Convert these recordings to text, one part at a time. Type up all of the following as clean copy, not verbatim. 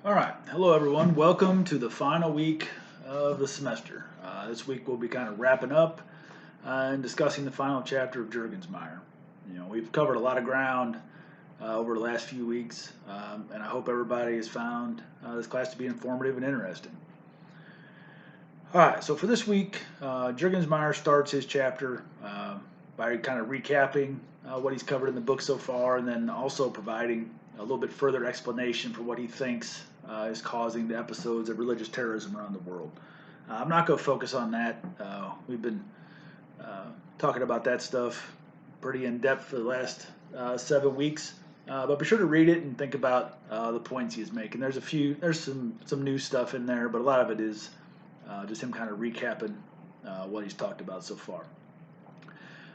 All right. Hello, everyone. Welcome to the final week of the semester. This week we'll be kind of wrapping up and discussing the final chapter of Jurgensmeyer. We've covered a lot of ground over the last few weeks, and I hope everybody has found this class to be informative and interesting. All right. So for this week, Jurgensmeyer starts his chapter by kind of recapping what he's covered in the book so far, and then also providing a little bit further explanation for what he thinks is causing the episodes of religious terrorism around the world. I'm not going to focus on that. We've been talking about that stuff pretty in depth for the last 7 weeks. But be sure to read it and think about the points he's making. There's some new stuff in there, but a lot of it is just him kind of recapping what he's talked about so far.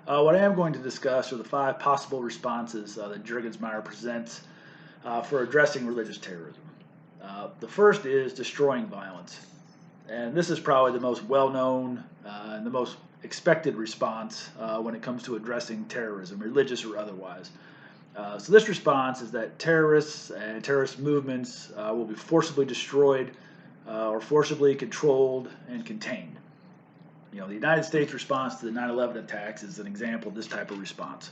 What I am going to discuss are the 5 possible responses that Jurgensmeyer presents for addressing religious terrorism. The first is destroying violence. And this is probably the most well-known and the most expected response when it comes to addressing terrorism, religious or otherwise. So this response is that terrorists and terrorist movements will be forcibly destroyed or forcibly controlled and contained. The United States response to the 9/11 attacks is an example of this type of response.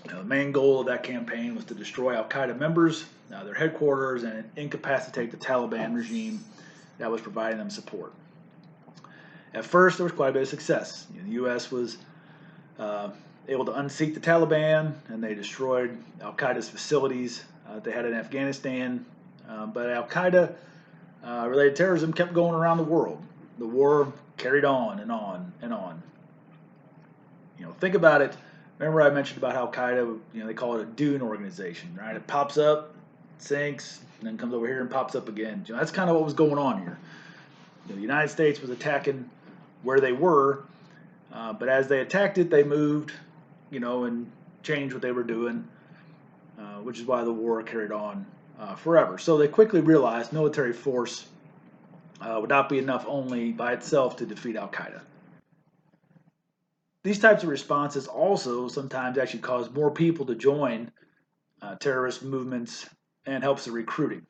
The main goal of that campaign was to destroy Al-Qaeda members, their headquarters, and incapacitate the Taliban regime that was providing them support. At first, there was quite a bit of success. The U.S. was able to unseat the Taliban, and they destroyed Al-Qaeda's facilities that they had in Afghanistan. But Al-Qaeda related terrorism kept going around the world. The war carried on and on and on. Think about it. Remember I mentioned about Al-Qaeda, they call it a dune organization, right? It pops up, sinks, and then comes over here and pops up again. That's kind of what was going on here. The United States was attacking where they were, but as they attacked it, they moved, and changed what they were doing, which is why the war carried on forever. So they quickly realized military force would not be enough only by itself to defeat Al-Qaeda. These types of responses also sometimes actually cause more people to join terrorist movements and helps the recruiting.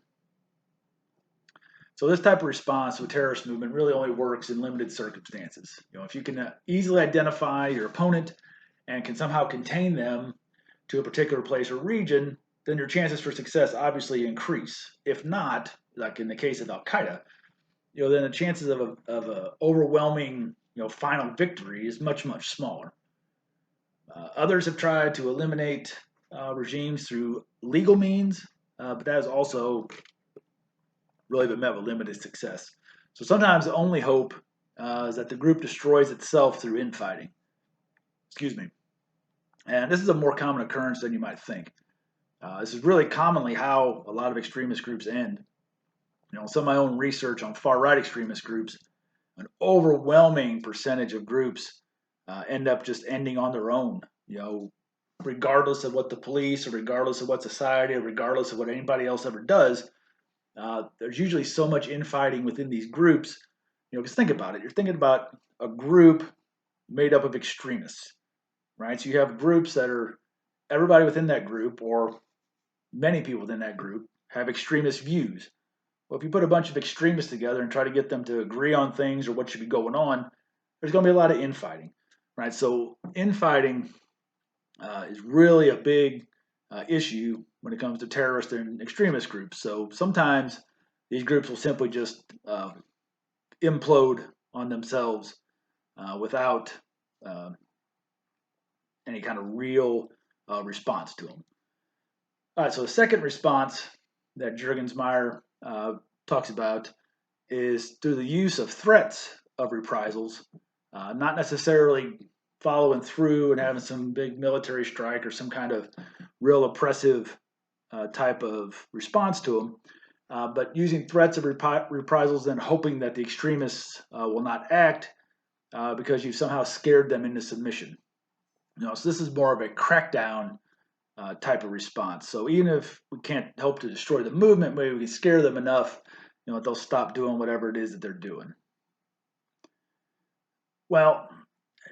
So this type of response to a terrorist movement really only works in limited circumstances. If you can easily identify your opponent and can somehow contain them to a particular place or region, then your chances for success obviously increase. If not, like in the case of Al-Qaeda, then the chances of an overwhelming final victory is much, much smaller. Others have tried to eliminate regimes through legal means, but that has also really been met with limited success. So sometimes the only hope is that the group destroys itself through infighting. Excuse me. And this is a more common occurrence than you might think. This is really commonly how a lot of extremist groups end. Some of my own research on far-right extremist groups, an overwhelming percentage of groups end up just ending on their own, regardless of what the police or regardless of what society or regardless of what anybody else ever does. There's usually so much infighting within these groups, because think about it. You're thinking about a group made up of extremists, right? So you have groups that are, everybody within that group or many people within that group have extremist views. Well, if you put a bunch of extremists together and try to get them to agree on things or what should be going on, there's going to be a lot of infighting, right? So infighting is really a big issue when it comes to terrorist and extremist groups. So sometimes these groups will simply just implode on themselves without any kind of real response to them. All right, so the second response that Jurgensmeyer talks about is through the use of threats of reprisals, not necessarily following through and having some big military strike or some kind of real oppressive type of response to them, but using threats of reprisals and hoping that the extremists will not act because you've somehow scared them into submission. So this is more of a crackdown type of response. So even if we can't help to destroy the movement, maybe we can scare them enough, that they'll stop doing whatever it is that they're doing. Well,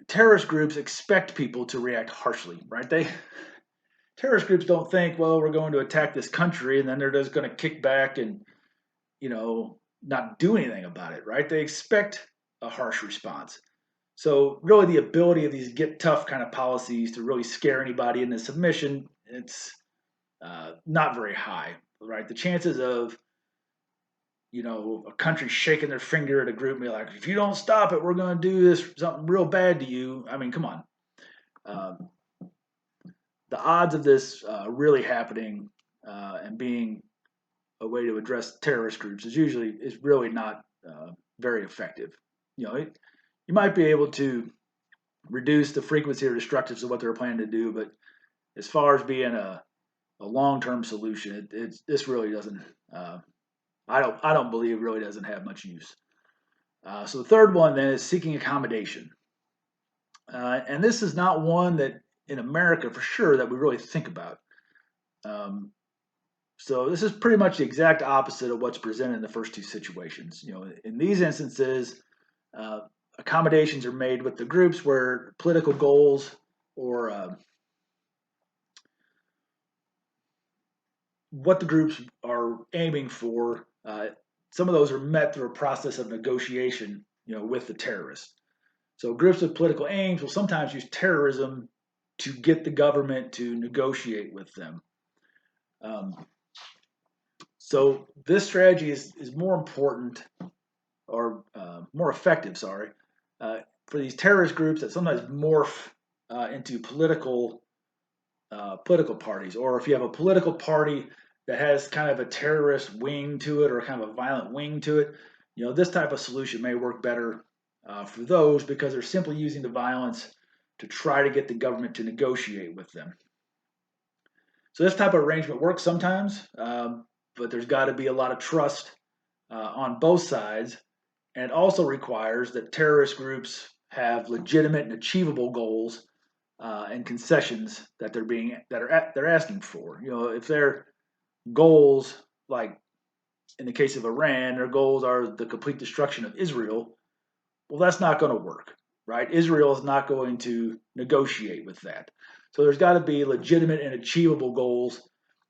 terrorist groups expect people to react harshly, right? terrorist groups don't think, well, we're going to attack this country and then they're just going to kick back and, not do anything about it, right? They expect a harsh response. So really the ability of these get tough kind of policies to really scare anybody into submission, it's not very high, right? The chances of, a country shaking their finger at a group and be like, if you don't stop it, we're going to do this something real bad to you. I mean, come on. Um, the odds of this really happening and being a way to address terrorist groups is really not very effective. You might be able to reduce the frequency or destructiveness of what they're planning to do, but as far as being a long-term solution, this really doesn't. I don't believe it really doesn't have much use. So the third one then is seeking accommodation, and this is not one that in America for sure that we really think about. Um, so this is pretty much the exact opposite of what's presented in the first two situations. In these instances, uh, accommodations are made with the groups where political goals or what the groups are aiming for. Some of those are met through a process of negotiation, with the terrorists. So groups with political aims will sometimes use terrorism to get the government to negotiate with them. Um, so this strategy is more important or more effective, sorry, for these terrorist groups that sometimes morph into political parties, or if you have a political party that has kind of a terrorist wing to it or kind of a violent wing to it, this type of solution may work better for those because they're simply using the violence to try to get the government to negotiate with them. So this type of arrangement works sometimes, but there's got to be a lot of trust on both sides, and it also requires that terrorist groups have legitimate and achievable goals and concessions that they're asking for. If their goals, like in the case of Iran, their goals are the complete destruction of Israel, well, that's not going to work, right? Israel is not going to negotiate with that. So there's got to be legitimate and achievable goals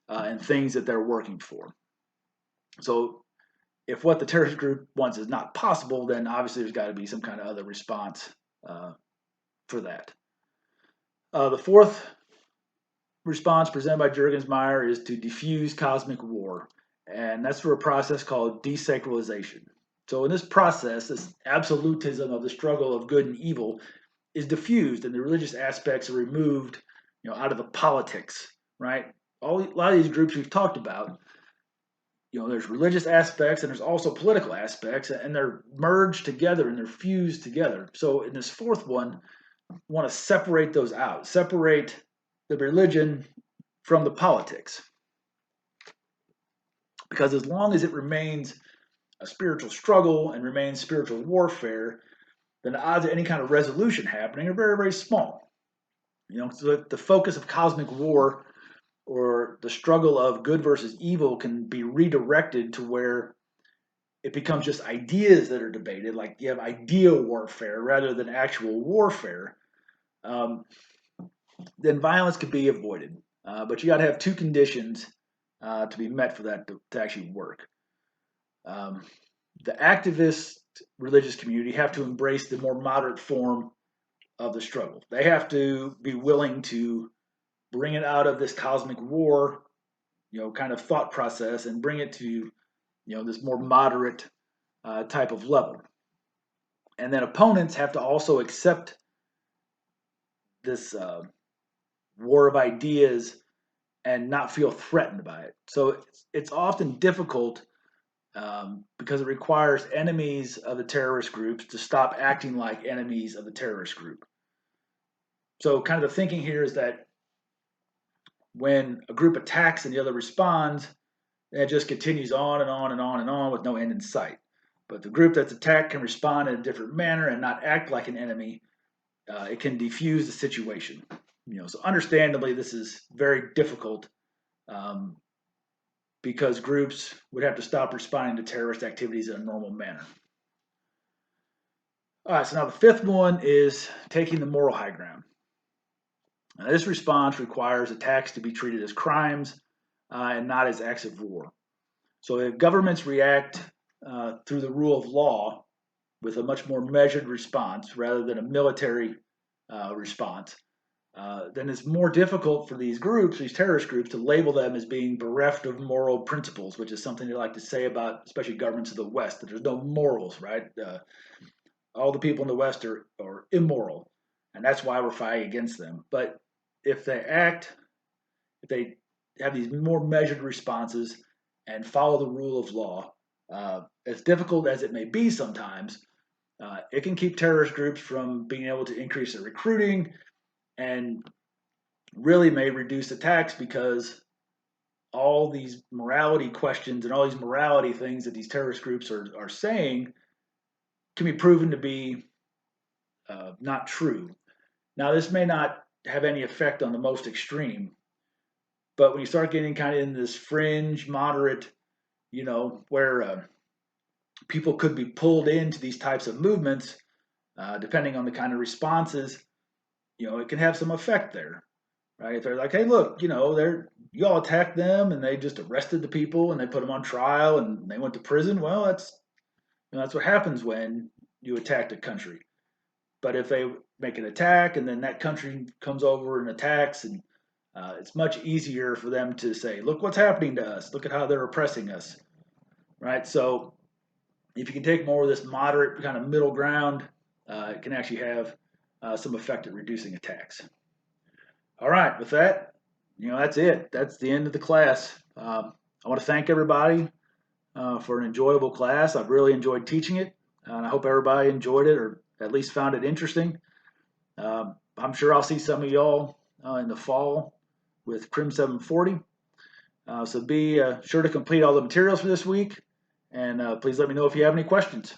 and things that they're working for. So if what the terrorist group wants is not possible, then obviously there's got to be some kind of other response for that. The fourth response presented by Juergensmeyer is to diffuse cosmic war, and that's through a process called desacralization. So in this process, this absolutism of the struggle of good and evil is diffused, and the religious aspects are removed, out of the politics, right? A lot of these groups we've talked about, there's religious aspects and there's also political aspects, and they're merged together and they're fused together. So in this fourth one, want to separate those out, separate the religion from the politics. Because as long as it remains a spiritual struggle and remains spiritual warfare, then the odds of any kind of resolution happening are very, very small. So the focus of cosmic war or the struggle of good versus evil can be redirected to where it becomes just ideas that are debated, like you have idea warfare rather than actual warfare. Then violence could be avoided. But you got to have two conditions to be met for that to actually work. The activist religious community have to embrace the more moderate form of the struggle. They have to be willing to bring it out of this cosmic war, kind of thought process and bring it to, this more moderate type of level. And then opponents have to also accept this war of ideas and not feel threatened by it. So it's often difficult because it requires enemies of the terrorist groups to stop acting like enemies of the terrorist group. So kind of the thinking here is that when a group attacks and the other responds, it just continues on and on and on and on with no end in sight. But the group that's attacked can respond in a different manner and not act like an enemy. It can defuse the situation. So understandably, this is very difficult because groups would have to stop responding to terrorist activities in a normal manner. All right, so now the fifth one is taking the moral high ground. Now, this response requires attacks to be treated as crimes and not as acts of war. So if governments react through the rule of law with a much more measured response rather than a military response, then it's more difficult for these groups, these terrorist groups, to label them as being bereft of moral principles, which is something they like to say about, especially governments of the West, that there's no morals, right? All the people in the West are immoral, and that's why we're fighting against them. But if they act, if they have these more measured responses and follow the rule of law, as difficult as it may be sometimes, it can keep terrorist groups from being able to increase their recruiting and really may reduce attacks because all these morality questions and all these morality things that these terrorist groups are saying can be proven to be not true. Now, this may not have any effect on the most extreme, but when you start getting kind of in this fringe, moderate, where people could be pulled into these types of movements, depending on the kind of responses, it can have some effect there, right? If they're like, hey, look, you all attacked them and they just arrested the people and they put them on trial and they went to prison. Well, that's what happens when you attack a country. But if they make an attack and then that country comes over and attacks, and it's much easier for them to say, look what's happening to us. Look at how they're oppressing us, right? So if you can take more of this moderate kind of middle ground, it can actually have some effect at reducing attacks. All right, with that, that's it. That's the end of the class. I want to thank everybody for an enjoyable class. I've really enjoyed teaching it, and I hope everybody enjoyed it or at least found it interesting. I'm sure I'll see some of y'all in the fall with Crim 740. So be sure to complete all the materials for this week, and please let me know if you have any questions.